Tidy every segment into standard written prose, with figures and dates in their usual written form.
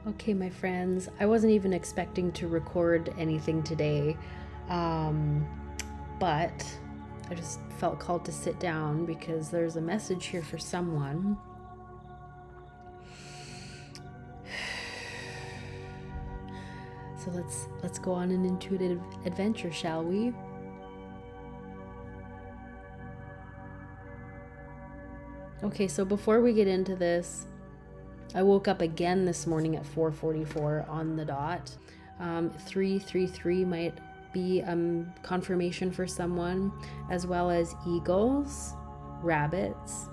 Okay, my friends, I wasn't even expecting to record anything today, but I just felt called to sit down because there's a message here for someone. So let's go on an intuitive adventure, shall we? Okay, so before we get into this, I woke up again this morning at 4:44 on the dot. 333 might be confirmation for someone, as well as eagles, rabbits,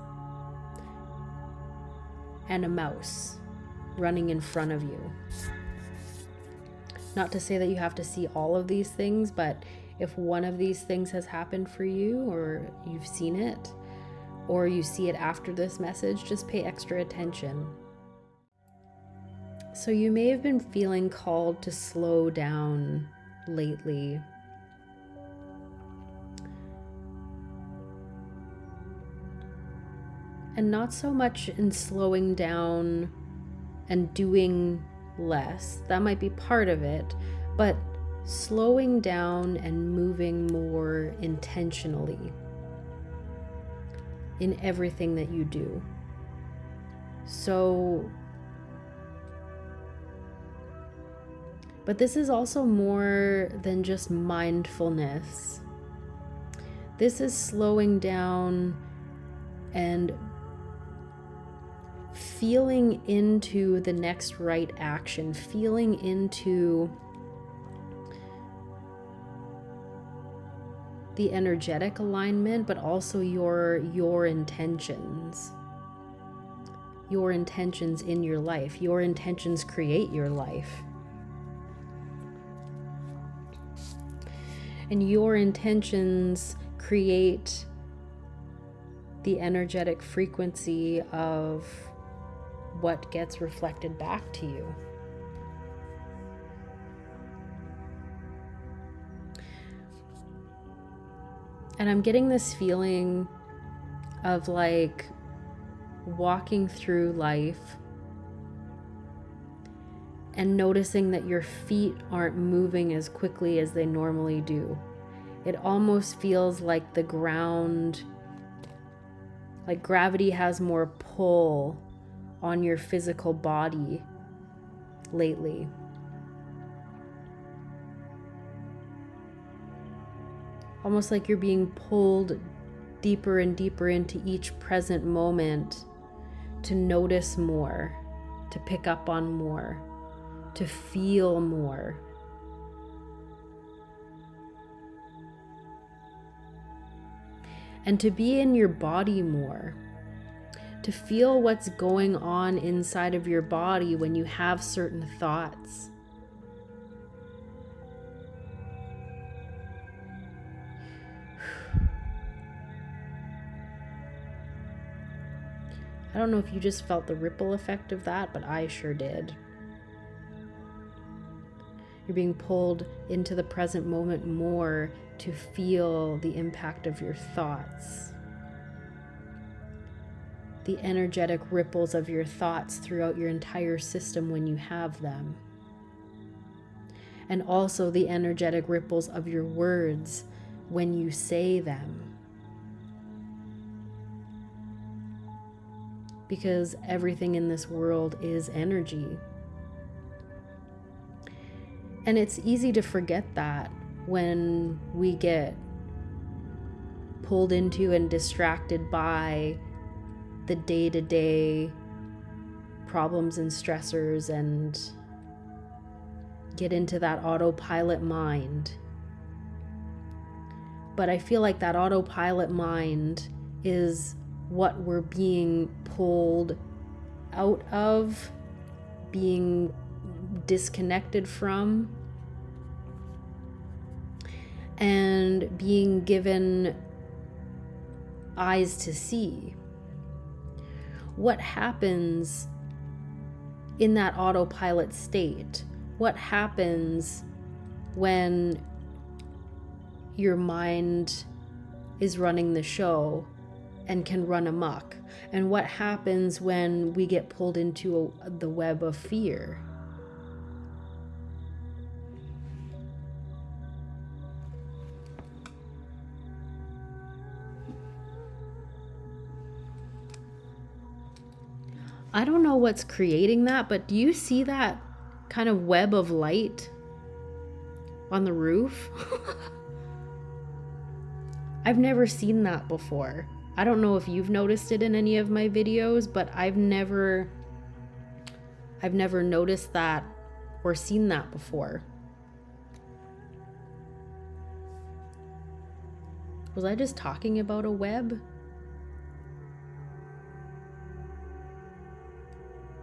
and a mouse running in front of you. Not to say that you have to see all of these things, but if one of these things has happened for you, or you've seen it, or you see it after this message, just pay extra attention. So you may have been feeling called to slow down lately. And not so much in slowing down and doing less. That might be part of it, but slowing down and moving more intentionally in everything that you do. But this is also more than just mindfulness. This is slowing down and feeling into the next right action, feeling into the energetic alignment, but also your intentions. Your intentions in your life. Your intentions create your life. And your intentions create the energetic frequency of what gets reflected back to you. And I'm getting this feeling of like walking through life and noticing that your feet aren't moving as quickly as they normally do. It almost feels like the ground, like gravity has more pull on your physical body lately. Almost like you're being pulled deeper and deeper into each present moment to notice more, to pick up on more, to feel more. And to be in your body more, to feel what's going on inside of your body when you have certain thoughts. I don't know if you just felt the ripple effect of that, but I sure did. You're being pulled into the present moment more to feel the impact of your thoughts, the energetic ripples of your thoughts throughout your entire system when you have them, and also the energetic ripples of your words when you say them. Because everything in this world is energy. And it's easy to forget that when we get pulled into and distracted by the day-to-day problems and stressors and get into that autopilot mind. But I feel like that autopilot mind is what we're being pulled out of, being disconnected from, and being given eyes to see. What happens in that autopilot state? What happens when your mind is running the show and can run amok? And what happens when we get pulled into the web of fear? I don't know what's creating that, but do you see that kind of web of light on the roof? I've never seen that before. I don't know if you've noticed it in any of my videos, but I've never noticed that or seen that before. Was I just talking about a web?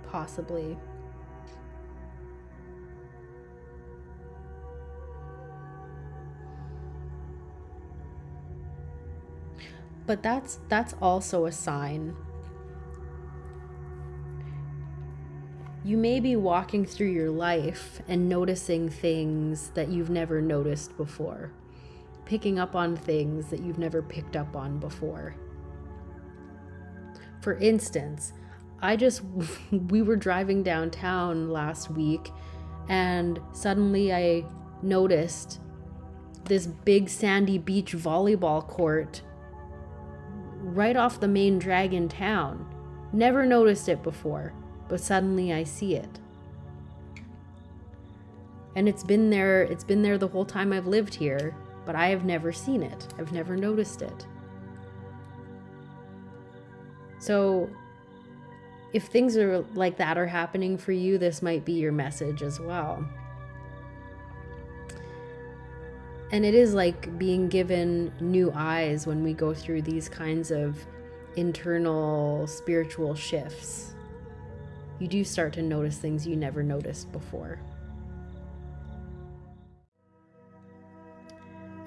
Possibly. But that's also a sign. You may be walking through your life and noticing things that you've never noticed before, picking up on things that you've never picked up on before. For instance, we were driving downtown last week, and suddenly I noticed this big sandy beach volleyball court right off the main drag in town. Never noticed it before, but suddenly I see it. And it's been there the whole time I've lived here, but I have never seen it. I've never noticed it. So if things are like that are happening for you, this might be your message as well. And it is like being given new eyes when we go through these kinds of internal spiritual shifts. You do start to notice things you never noticed before.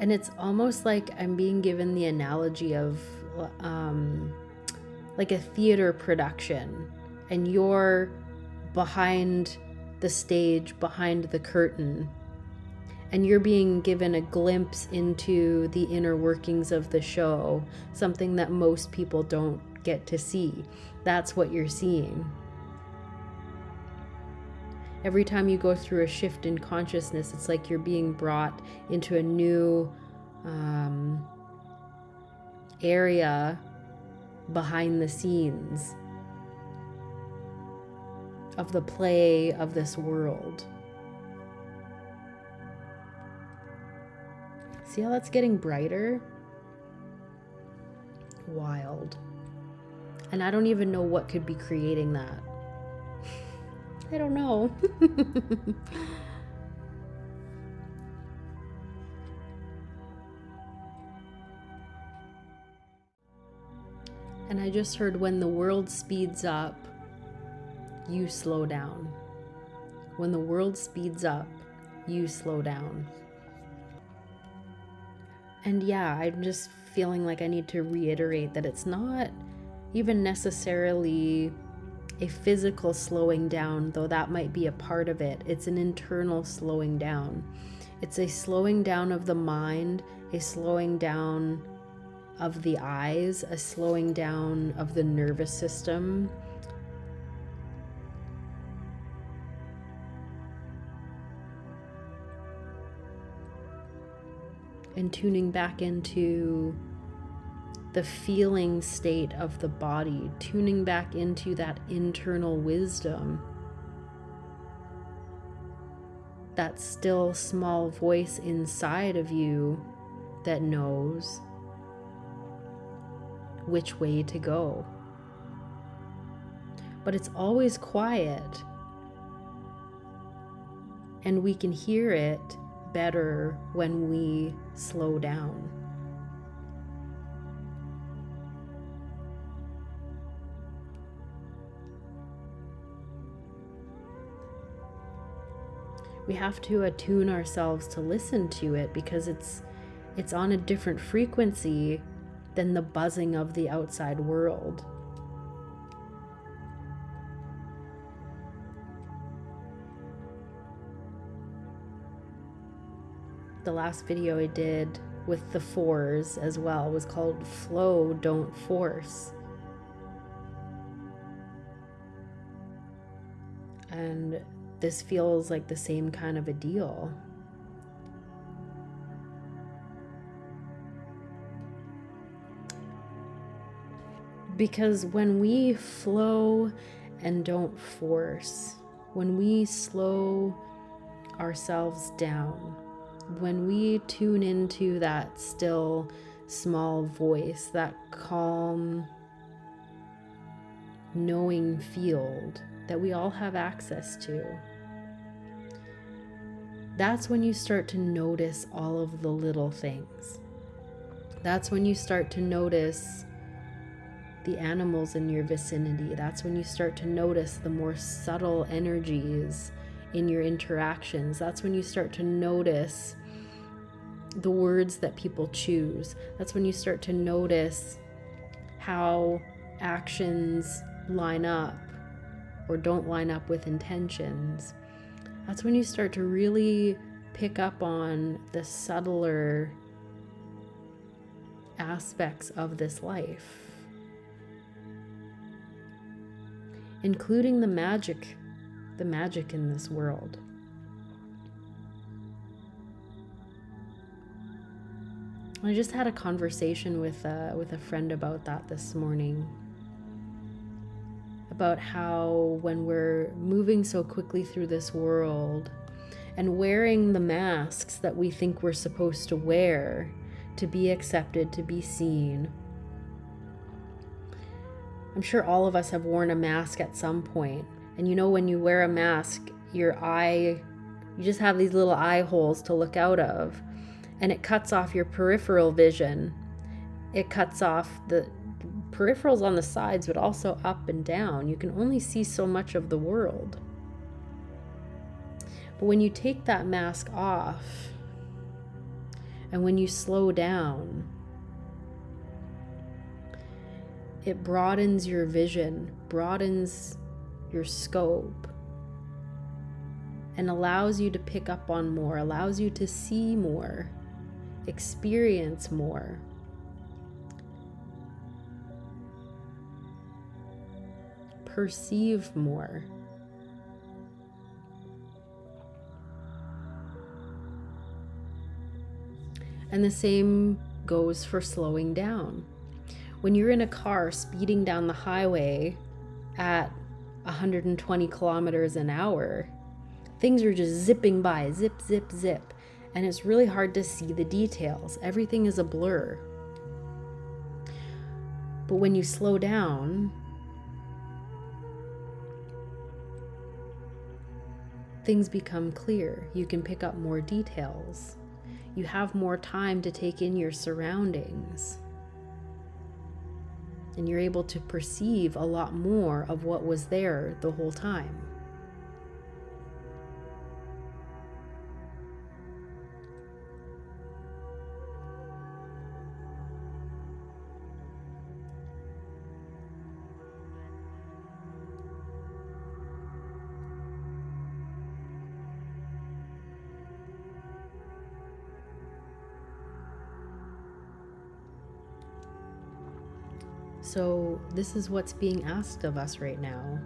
And it's almost like I'm being given the analogy of like a theater production, and you're behind the stage, behind the curtain, and you're being given a glimpse into the inner workings of the show, something that most people don't get to see. That's what you're seeing. Every time you go through a shift in consciousness, it's like you're being brought into a new area behind the scenes of the play of this world. See how that's getting brighter? Wild. And I don't even know what could be creating that. I don't know. And I just heard, when the world speeds up, you slow down. When the world speeds up, you slow down. And yeah, I'm just feeling like I need to reiterate that it's not even necessarily a physical slowing down, though that might be a part of it. It's an internal slowing down. It's a slowing down of the mind, a slowing down of the eyes, a slowing down of the nervous system. And tuning back into the feeling state of the body, tuning back into that internal wisdom, that still small voice inside of you that knows which way to go. But it's always quiet, and we can hear it better when we slow down. We have to attune ourselves to listen to it, because it's on a different frequency than the buzzing of the outside world. The last video I did with the fours as well was called Flow, Don't Force. And this feels like the same kind of a deal. Because when we flow and don't force, when we slow ourselves down, when we tune into that still small voice, that calm, knowing field that we all have access to, that's when you start to notice all of the little things. That's when you start to notice the animals in your vicinity. That's when you start to notice the more subtle energies in your interactions. That's when you start to notice the words that people choose. That's when you start to notice how actions line up or don't line up with intentions. That's when you start to really pick up on the subtler aspects of this life, including the magic in this world. I just had a conversation with a friend about that this morning, about how when we're moving so quickly through this world and wearing the masks that we think we're supposed to wear to be accepted, to be seen. I'm sure all of us have worn a mask at some point. And you know, when you wear a mask, you just have these little eye holes to look out of, and it cuts off your peripheral vision. It cuts off the peripherals on the sides, but also up and down. You can only see so much of the world. But when you take that mask off, and when you slow down, it broadens your vision, broadens your scope, and allows you to pick up on more, allows you to see more, experience more. Perceive more. And the same goes for slowing down. When you're in a car speeding down the highway at 120 kilometers an hour, things are just zipping by, zip, zip, zip. And it's really hard to see the details. Everything is a blur. But when you slow down, things become clear. You can pick up more details. You have more time to take in your surroundings. And you're able to perceive a lot more of what was there the whole time. So this is what's being asked of us right now.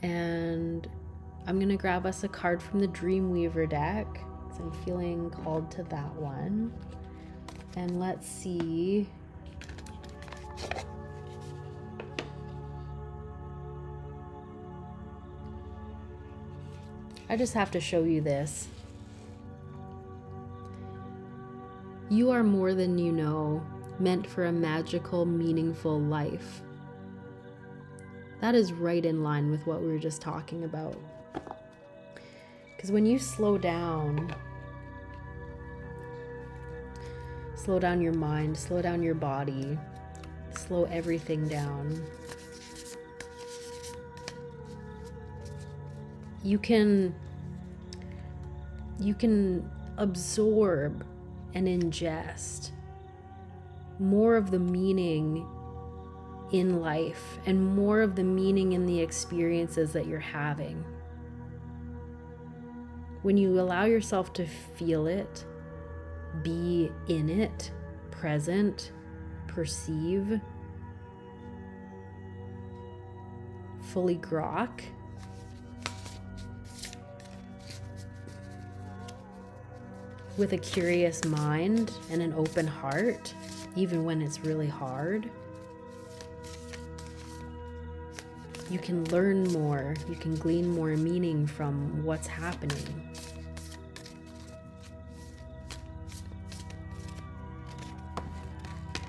And I'm going to grab us a card from the Dreamweaver deck, because I'm feeling called to that one. And let's see. I just have to show you this. You are more than you know, meant for a magical, meaningful life. That is right in line with what we were just talking about. Because when you slow down your mind, slow down your body, slow everything down, you can absorb and ingest more of the meaning in life and more of the meaning in the experiences that you're having. When you allow yourself to feel it, be in it, present, perceive, fully grok, with a curious mind and an open heart, even when it's really hard, You can learn more. You can glean more meaning from what's happening.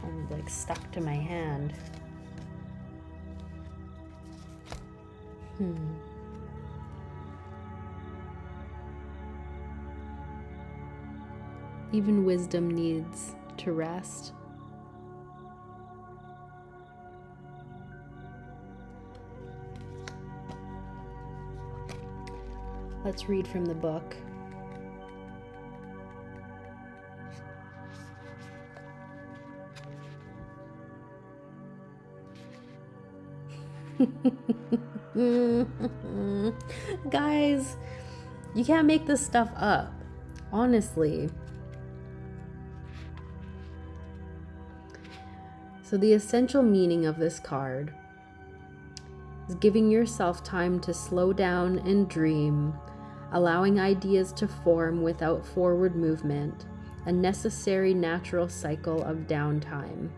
I'm like stuck to my hand. Even wisdom needs to rest. Let's read from the book. Guys, you can't make this stuff up, honestly. So the essential meaning of this card is giving yourself time to slow down and dream, allowing ideas to form without forward movement, a necessary natural cycle of downtime.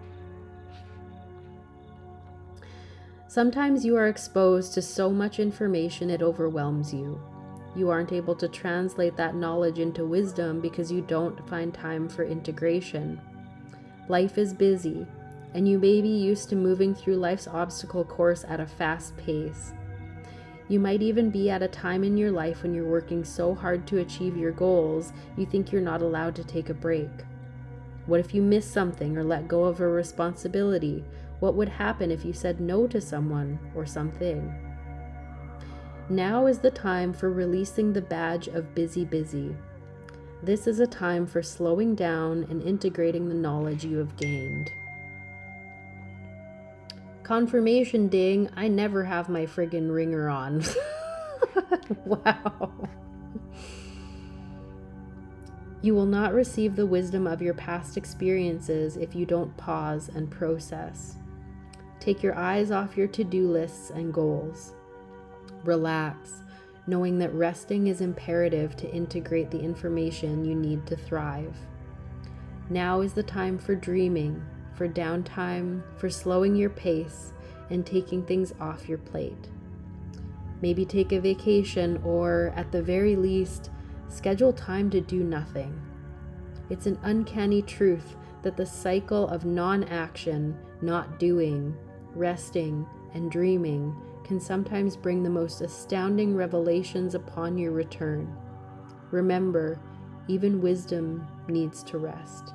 Sometimes you are exposed to so much information it overwhelms you. You aren't able to translate that knowledge into wisdom because you don't find time for integration. Life is busy, and you may be used to moving through life's obstacle course at a fast pace. You might even be at a time in your life when you're working so hard to achieve your goals, you think you're not allowed to take a break. What if you miss something or let go of a responsibility? What would happen if you said no to someone or something? Now is the time for releasing the badge of busy. This is a time for slowing down and integrating the knowledge you have gained. Confirmation ding, I never have my friggin' ringer on. Wow. You will not receive the wisdom of your past experiences if you don't pause and process. Take your eyes off your to-do lists and goals. Relax, knowing that resting is imperative to integrate the information you need to thrive. Now is the time for dreaming, for downtime, for slowing your pace, and taking things off your plate. Maybe take a vacation, or at the very least, schedule time to do nothing. It's an uncanny truth that the cycle of non-action, not doing, resting, and dreaming can sometimes bring the most astounding revelations upon your return. Remember, even wisdom needs to rest.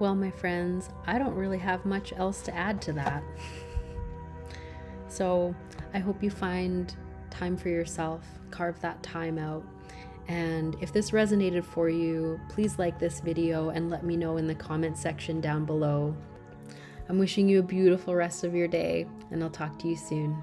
Well, my friends, I don't really have much else to add to that. So I hope you find time for yourself, carve that time out. And if this resonated for you, please like this video and let me know in the comment section down below. I'm wishing you a beautiful rest of your day, and I'll talk to you soon.